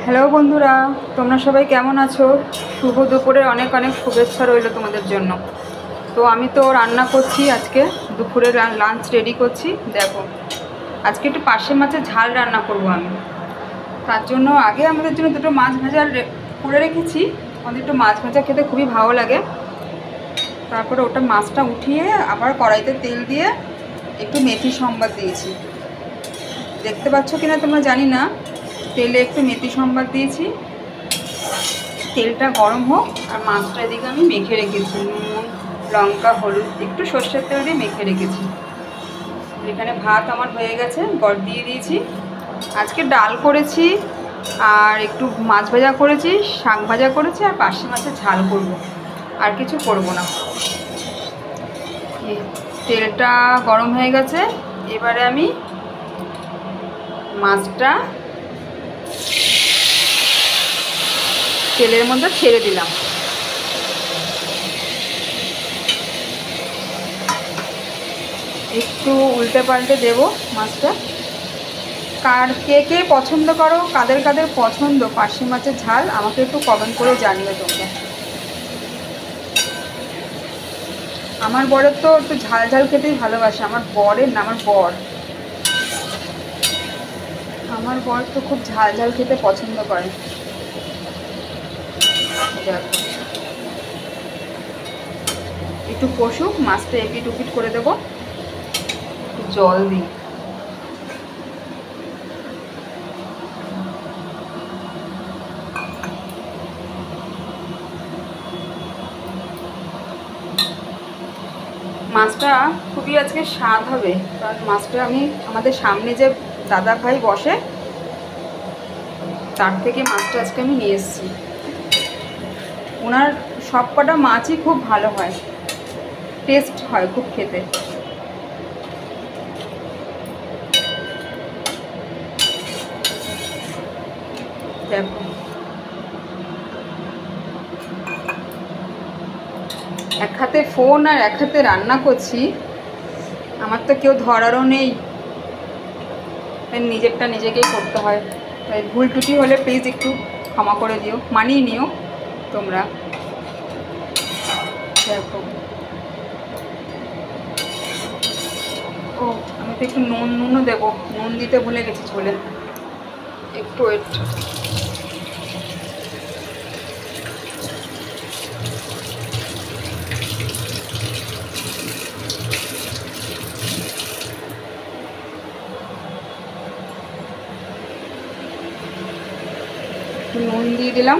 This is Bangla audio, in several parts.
হ্যালো বন্ধুরা, তোমরা সবাই কেমন আছো? শুভ দুপুরের অনেক অনেক শুভেচ্ছা রইল তোমাদের জন্য। তো আমি তো রান্না করছি, আজকে দুপুরের লাঞ্চ রেডি করছি। দেখো, আজকে একটু পার্শে মাছের ঝাল রান্না করব আমি। তার জন্য আগে আমাদের জন্য দুটো মাছ ভাজা করে রেখেছি। আমাদের একটু মাছ ভাজা খেতে খুবই ভালো লাগে। তারপরে ওটা মাছটা উঠিয়ে আবার কড়াইতে তেল দিয়ে একটু মেথি সম্বাদ দিয়েছি। দেখতে পাচ্ছ কিনা তোমরা জানি না, তেলে একটু মেথি সম্বাদ দিয়েছি। তেলটা গরম হোক আর মাছটা এদিকে আমি মেখে রেখেছি, নুন লঙ্কা হলুদ একটু সর্ষের তেল দিয়ে মেখে রেখেছি। এখানে ভাত আমার হয়ে গেছে, গড় দিয়ে দিয়েছি। আজকে ডাল করেছি আর একটু মাছ ভাজা করেছি, শাক ভাজা করেছি আর পার্শে মাছের ঝাল করব, আর কিছু করব না। তেলটা গরম হয়ে গেছে, এবারে আমি মাছটা তেলের মধ্যে ছেড়ে দিলাম। একটু উল্টে পাল্টে দেবো মাছটা। কে কে পছন্দ করো, কাদের কাদের পছন্দ পার্শে মাছের ঝাল, আমাকে একটু কমেন্ট করে জানিও তোমরা। আমার বরের তো একটু ঝাল ঝাল খেতেই ভালোবাসে। আমার বরের না, আমার বর তো খুব ঝাল ঝাল খেতে পছন্দ করে। দেখো, একটু কষুক, মাছটা এপিট উপিট করে দেবো, জল দিই। মাছটা খুবই আজকে স্বাদ হবে, কারণ মাছটা আমি আমাদের সামনে যে দাদা ভাই বসে তার থেকে মাছটা আজকে আমি নিয়ে এসেছি। ওনার সব কটা মাছই খুব ভালো হয়, টেস্ট হয় খুব খেতে। দেখো, এক হাতে ফোন আর এক হাতে রান্না করছি, আমার তো কেউ ধরারও নেই, নিজেরটা নিজেকেই করতে হয়। তাই ভুল ত্রুটি হলে প্লিজ একটু ক্ষমা করে দিও, মানিয়ে নিও তোমরা। দেখো, ও আমি তো একটু নুনও দেবো, নুন দিতে ভুলে গেছি চলে, একটু ওয়েট। নুন দিয়ে দিলাম।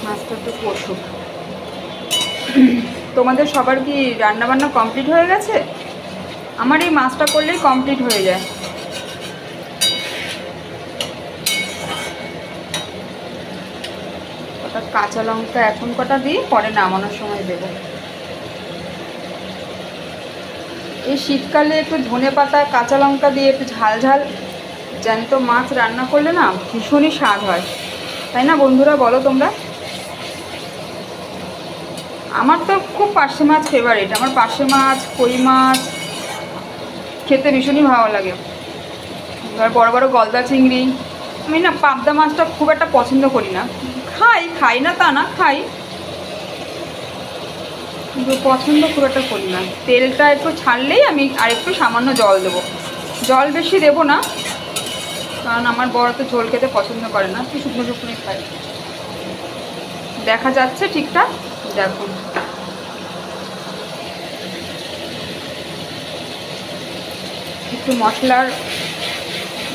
মাছটা একটু কষুক। তোমাদের সবার কি রান্নাবান্না কমপ্লিট হয়ে গেছে? আমার এই মাছটা করলেই কমপ্লিট হয়ে যায়। কটা কাঁচা লঙ্কা এখন কটা দিই, পরে নামানোর সময় দেবো। এই শীতকালে একটু ধনে পাতা কাঁচা লঙ্কা দিয়ে একটু ঝাল ঝাল জ্যান্ত মাছ রান্না করলে না ভীষণই স্বাদ হয়, তাই না বন্ধুরা, বলো তোমরা? আমার তো খুব পার্শে মাছ ফেভারিট। আমার পার্শে মাছ, কই মাছ খেতে ভীষণই ভালো লাগে। এবার বড় বড় গলদা চিংড়ি, আমি না পাবদা মাছটা খুব একটা পছন্দ করি না। খাই না তা না, খাই, কিন্তু পছন্দ খুব একটা করি না। তেলটা একটু ছাড়লেই আমি আর একটু সামান্য জল দেবো, জল বেশি দেবো না, কারণ আমার বড় তো ঝোল খেতে পছন্দ করে না, একটু শুকনো শুকনোই খাই। দেখা যাচ্ছে ঠিকঠাক? দেখুন, একটু মশলার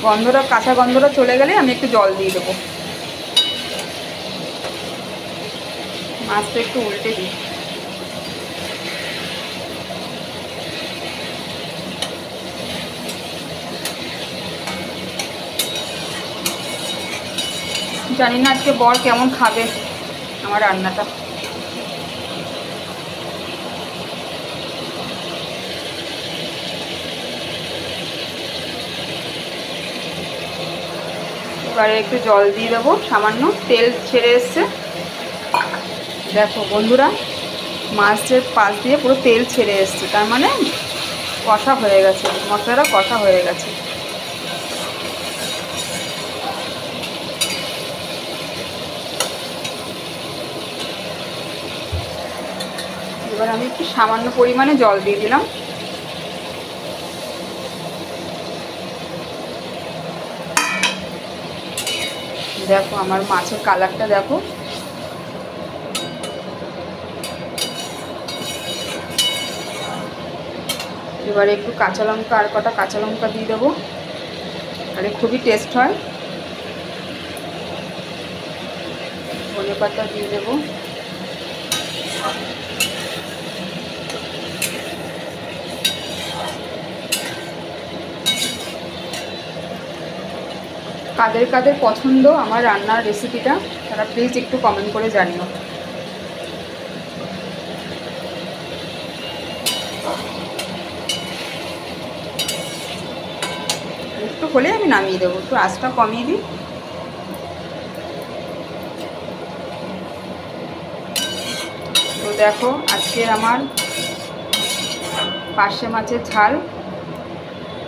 গন্ধটা, কাঁচা গন্ধটা চলে গেলে আমি একটু জল দিয়ে দেবো। মাছটা একটু উল্টে দিই। জানি না আজকে বর কেমন খাবে আমার রান্নাটা। এবারে একটু জল দিয়ে দেবো সামান্য, তেল ছেড়ে এসছে। দেখো বন্ধুরা, মাছের পাশ দিয়ে পুরো তেল ছেড়ে এসছে, তার মানে কষা হয়ে গেছে, মশলাটা কষা হয়ে গেছে। এবার আমি একটু সামান্য পরিমাণে জল দিয়ে দিলাম। দেখো আমার মাছের কালারটা দেখো। এবারে একটু কাঁচা লঙ্কা, আর কটা কাঁচা লঙ্কা দিয়ে দেবো, তাহলে খুবই টেস্ট হয়। ধনে পাতা দিয়ে দেবো। কাদের কাদের পছন্দ আমার রান্নার রেসিপিটা, তারা প্লিজ একটু কমেন্ট করে জানিও। একটু হলে আমি নামিয়ে দেবো, একটু আঁচটা কমিয়ে দিই। তো দেখো আজকে আমার পার্শে মাছের ঝাল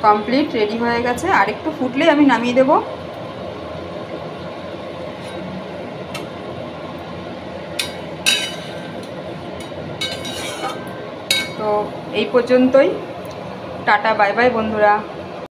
কমপ্লিট রেডি হয়ে গেছে, আর একটু ফুটলেই আমি নামিয়ে দেবো। তো এই পর্যন্তই, টাটা বাই বাই বন্ধুরা।